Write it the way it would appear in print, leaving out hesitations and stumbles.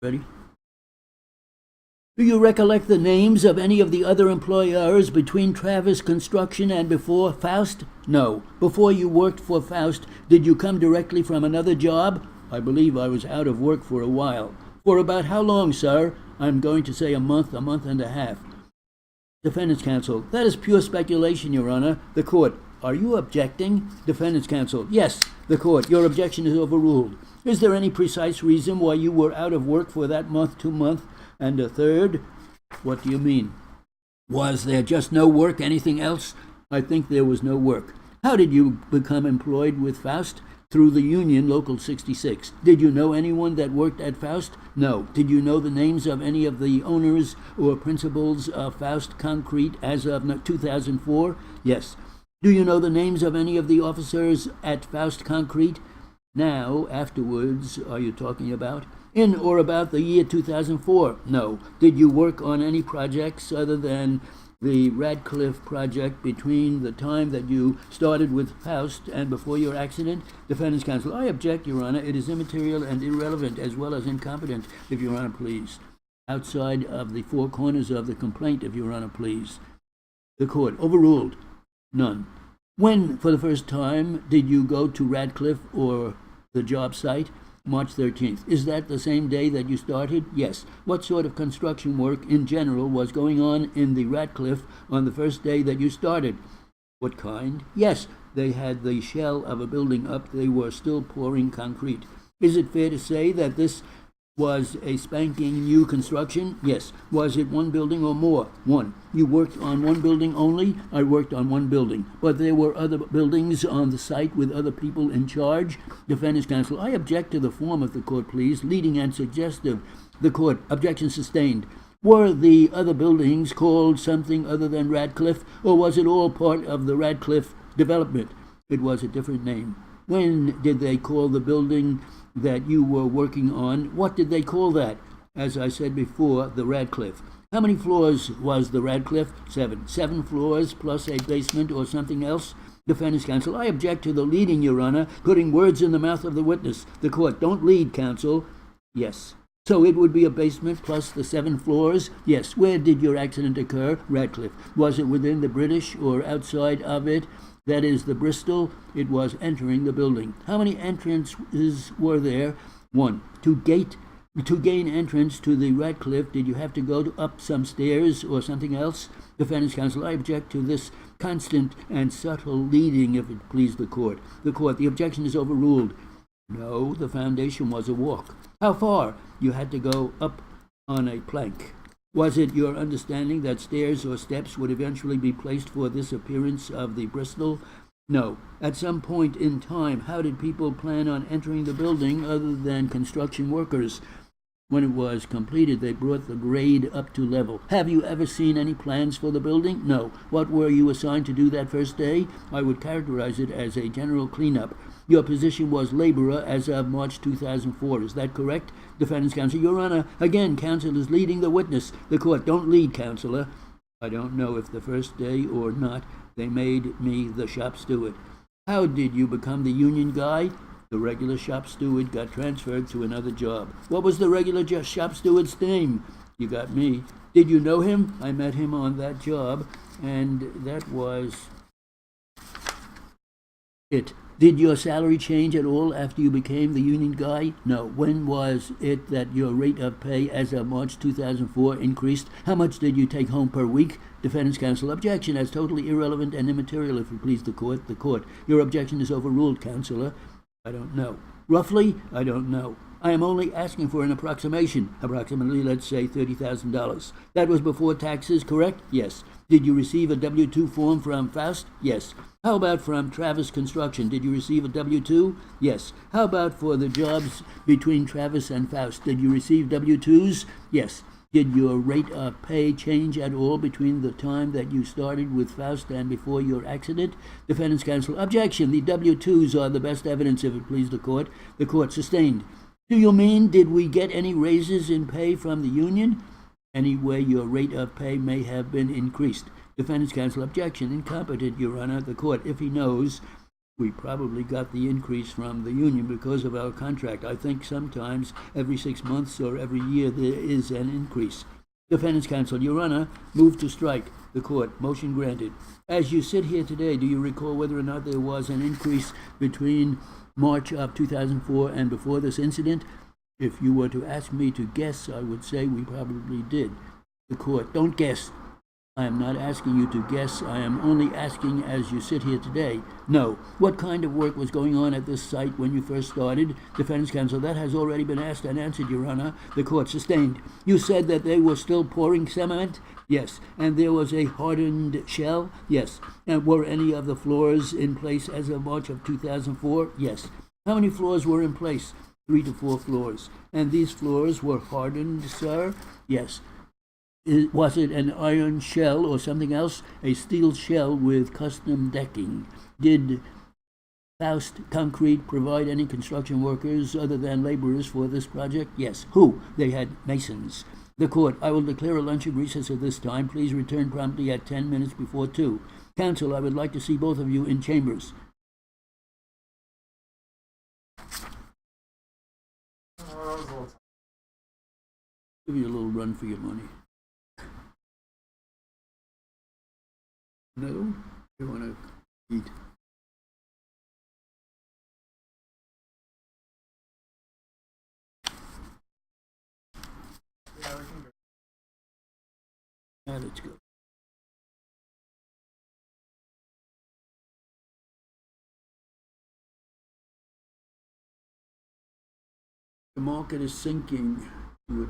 Ready? Do you recollect the names of any of the other employers between Travis Construction and before Faust? No. Before you worked for Faust, did you come directly from another job? I believe I was out of work for a while. For about how long, sir? I'm going to say a month and a half. Defendant's counsel: that is pure speculation, Your Honor. The court: are you objecting? Defendant's counsel: yes. The court: your objection is overruled. Is there any precise reason why you were out of work for that month, 2 months, and a third? What do you mean? Was there just no work? Anything else? I think there was no work. How did you become employed with Faust? Through the union, Local 66. Did you know anyone that worked at Faust? No. Did you know the names of any of the owners or principals of Faust Concrete as of 2004? Yes. Do you know the names of any of the officers at Faust Concrete? Now, afterwards, are you talking about? In or about the year 2004? No. Did you work on any projects other than the Radcliffe project between the time that you started with Faust and before your accident? Defendant's counsel: I object, Your Honor. It is immaterial and irrelevant as well as incompetent, if Your Honor please. Outside of the four corners of the complaint, if Your Honor please. The court: overruled. None. When, for the first time, did you go to Radcliffe or the job site? March 13th. Is that the same day that you started? Yes. What sort of construction work in general was going on in the Radcliffe on the first day that you started? What kind? Yes. They had the shell of a building up. They were still pouring concrete. Is it fair to say that this was a spanking new construction? Yes. Was it one building or more? One. You worked on one building only? I worked on one building. But there were other buildings on the site with other people in charge? Defendant's counsel: I object to the form of the court, please. Leading and suggestive. The court: objection sustained. Were the other buildings called something other than Radcliffe, or was it all part of the Radcliffe development? It was a different name. When did they call the building that you were working on? What did they call that? As I said before, the Radcliffe. How many floors was the Radcliffe? 7. 7 floors plus a basement or something else? Defendant's counsel: I object to the leading, Your Honor, putting words in the mouth of the witness. The court: don't lead, counsel. Yes. So it would be a basement plus the 7 floors? Yes. Where did your accident occur? Radcliffe. Was it within the British or outside of it? That is the Bristol. It was entering the building. How many entrances were there? 1. To gain entrance to the Radcliffe, did you have to go up some stairs or something else? Defendant's counsel: I object to this constant and subtle leading, if it please the court. The court: the objection is overruled. No, the foundation was a walk. How far? You had to go up on a plank. Was it your understanding that stairs or steps would eventually be placed for this appearance of the Bristol? No. At some point in time, how did people plan on entering the building other than construction workers? When it was completed, they brought the grade up to level. Have you ever seen any plans for the building? No. What were you assigned to do that first day? I would characterize it as a general cleanup. Your position was laborer as of March 2004. Is that correct? Defendant's counsel: Your Honor, again, counsel is leading the witness. The court: don't lead, counselor. I don't know if the first day or not. They made me the shop steward. How did you become the union guy? The regular shop steward got transferred to another job. What was the regular shop steward's name? You got me. Did you know him? I met him on that job, and that was it. Did your salary change at all after you became the union guy? No. When was it that your rate of pay as of March 2004 increased? How much did you take home per week? Defendant's counsel: objection. That's totally irrelevant and immaterial, if it please the court. The court: your objection is overruled, counselor. I don't know. Roughly? I don't know. I am only asking for an approximation. Approximately, let's say, $30,000. That was before taxes, correct? Yes. Did you receive a W-2 form from Faust? Yes. How about from Travis Construction? Did you receive a W-2? Yes. How about for the jobs between Travis and Faust? Did you receive W-2s? Yes. Did your rate of pay change at all between the time that you started with Faust and before your accident? Defendant's counsel: objection. The W-2s are the best evidence, if it please the court. The court: sustained. Do you mean, did we get any raises in pay from the union? Any way your rate of pay may have been increased. Defendant's counsel: objection. Incompetent, Your Honor. The court: if he knows We probably got the increase from the union because of our contract. I think sometimes every 6 months or every year there is an increase. Defendant's counsel, Your Honor, move to strike. The court, motion granted. As you sit here today, do you recall whether or not there was an increase between March of 2004 and before this incident? If you were to ask me to guess, I would say we probably did. The court, don't guess. I am not asking you to guess. I am only asking as you sit here today. No. What kind of work was going on at this site when you first started? Defense counsel, that has already been asked and answered, Your Honor. The court, sustained. You said that they were still pouring cement? Yes. And there was a hardened shell? Yes. And were any of the floors in place as of March of 2004? Yes. How many floors were in place? 3 to 4 floors. And these floors were hardened, sir? Yes. Was it an iron shell or something else? A steel shell with custom decking. Did Faust Concrete provide any construction workers other than laborers for this project? Yes. Who? They had masons. The court, I will declare a luncheon recess at this time. Please return promptly at 10 minutes before 2. Counsel, I would like to see both of you in chambers. Give you a little run for your money. No? You want to eat? Yeah, we can go. Let's go. The market is sinking with